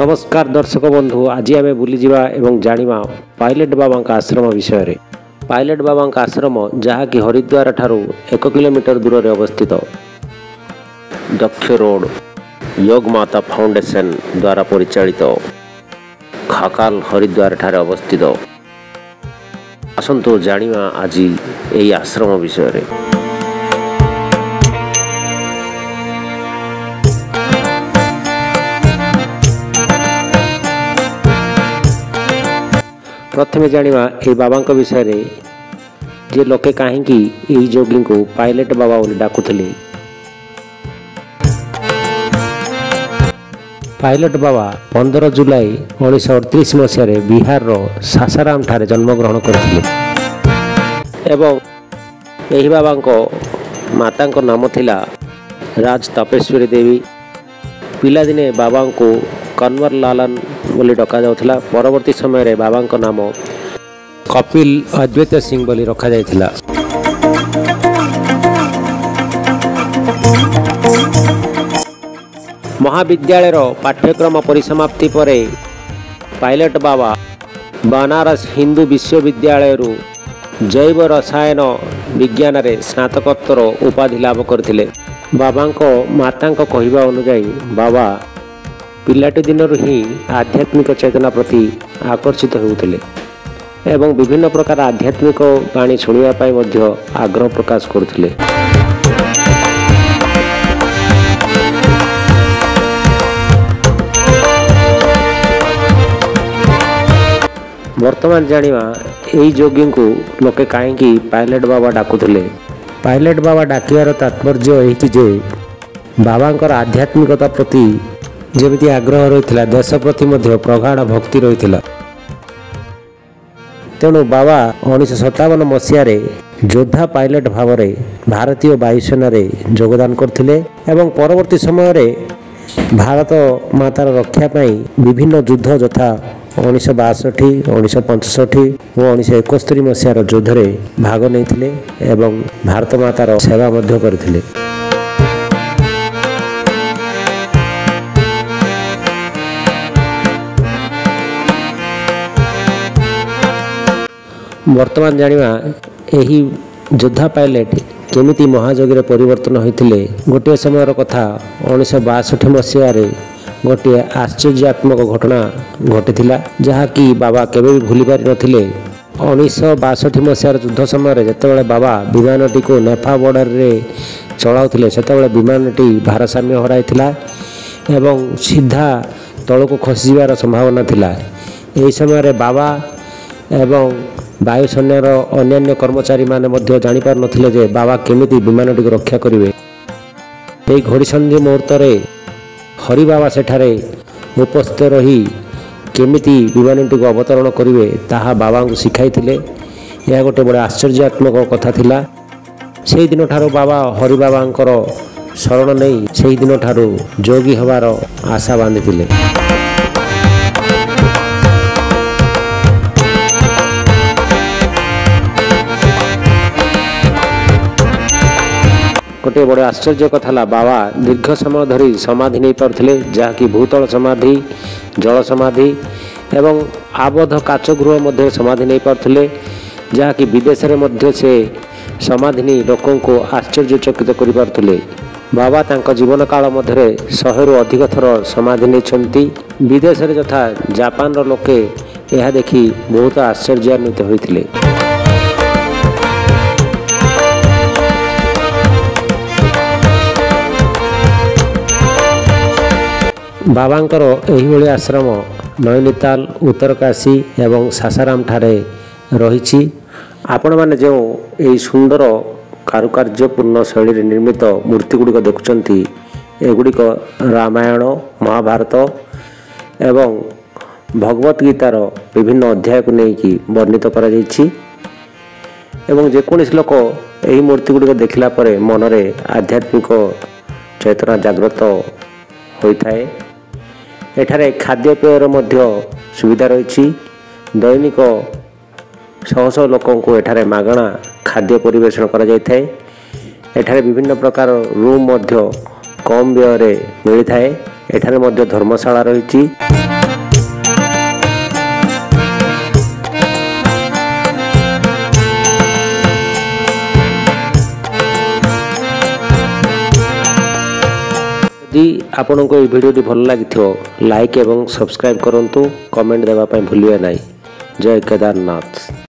नमस्कार दर्शक बंधु, आज आम बुलीजा एवं जानिबा पायलट बाबा आश्रम विषय। पायलट बाबा आश्रम जहाँकि हरिद्वार ठारू 1 किलोमीटर दूर में अवस्थित दक्ष रोड योग माता फाउंडेशन द्वारा परिचालित खाकाल हरिद्वार ठारे अवस्थित। आसंतु जानिबा आज यही आश्रम विषय। प्रथमे जानिबा ए बाबा विषय जे लोके कहीं जोगी को पायलट बाबा बोली डाकुले। पायलट बाबा 15 जुलाई 1938 मसीह बिहार सासाराम ठारे जन्मग्रहण करथिले एवं यही बाबा माता नाम थिला राज तपेश्वरी देवी। पिलादिने बाबा को कन्वर लालन बोली डका जाउथला। परवर्ती समय रे बाबा नाम कपिल अद्वैत सिंह बोली रखा जाइथिला। महाविद्यालय पाठ्यक्रम परिसमाप्ति पर पायलट बाबा बनारस हिंदू विश्वविद्यालय जैव रसायन विज्ञान रे स्नातकोत्तर उपाधि लाभ करथिले। बाबा माता कहवा अनुजाई बाबा पिलाटी दिनरु ही आध्यात्मिक चेतना प्रति आकर्षित होउथिले एवं विभिन्न प्रकार आध्यात्मिक वाणी शुणिया पाई मध्य आग्रह प्रकाश करुथिले। वर्तमान जानिबा एही जोगी को लोके कहीं पायलट बाबा डाकुथिले। पायलट बाबा डाकियार तात्पर्य एही जे बाबांकर आध्यात्मिकता प्रति जेमिति आग्रह रही देश प्रति मध्य प्रगाढ़ भक्ति रही। तेणु बाबा 1957 मसीह योद्धा पायलट भाव में भारतीय वायुसेना योगदान करथिले एवं परवर्ती समय रे भारत मातार रक्षा पाई विभिन्न युद्ध यथा 1962, 1965 और 1971 मसीहार युद्ध भाग नहीं एवं भारत मातार सेवा मध्य करथिले। वर्तमान जानिबा एही योद्धा पायलट केमिति महाजोगी परिवर्तन होते। गोटे समय कथा 1962 मसीह गोटे आश्चर्यात्मक घटना घटी जहाँकि बाबा केवे भी भूली पारि नथिले। 1962 मसीह युद्ध समय जिते बाबा विमानटी को नेफा बॉर्डर रे चलाउथिले सेतेबेले विमानटी भारसाम्य हराइथिला एवं सीधा तल को खसी जावार संभावना थिला। एही समय बाबा एवं वायुसेनार अन्य कर्मचारी माने मध्य जानि पार नथिले जे बाबा केमिति विमानटी को रक्षा करिवे। एही घड़ीसंधि मुहूर्त रे हरि बाबा सेठारे उपस्थित रही केमिति विमानटी को अवतरण करिवे ताहा बाबा को शिखाइथिले। यह गोटे बड़े आश्चर्यात्मक कथा थिला। सेही दिन ठारो बाबा हरि बाबांकर शरण नहीं सेही दिन ठारो जोगी हबार आशा बांधिथिले। गोटे बड़े आश्चर्य कथा बाबा दीर्घ समय धरी समाधि नहीं पारुथिले जहाँकि भूतल समाधि, जल समाधि एवं आबद्ध काचगृह मध्य समाधि नहीं पारुथिले जहाँकि विदेश में मध्य से समाधि नहीं लोकों को आश्चर्यचकित करि पारुथिले। बाबा तांका जीवन काल मध्य 100 रु अधिक थर समाधि नहीं विदेश में यथा जापान लोके यह देखि बहुत आश्चर्यान्वित होइथिले। बाबांकर एही आश्रम नैनीताल, उत्तरकाशी एवं सासाराम ठारे रही। आपण माने जो यही सुंदर कारुकार्यपूर्ण शैली निर्मित मूर्ति गुड़िक देखुंट एगुड़िक रामायण, महाभारत एवं भगवत गीतार विभिन्न अध्याय को लेकिन वर्णित करा जायछि एवं जेकोसी लोक यही मूर्ति गुड़िक देखला परे मनरे आध्यात्मिक चेतना जागृत होता है। एठारे खाद्यपेयर मध्य सुविधा रही। दैनिक शह शह लोकों को एठारे मागणा खाद्य परिवेषण करा जायथाय। एठारे विभिन्न प्रकार रूम मध्य कम व्यय मिलता है। एठारे मध्य धर्मशाला रही। ଯଦି ଆପଣଙ୍କୁ ଏହି ଭିଡ଼ିଓଟି ଭଲ ଲାଗିଥିବ ଲାଇକ୍ ଏବଂ ସବସ୍କ୍ରାଇବ୍ କରନ୍ତୁ, କମେଣ୍ଟ ଦେବା ପାଇଁ ଭୁଲିବେ ନାହିଁ। ଜୟ କେଦାରନାଥ।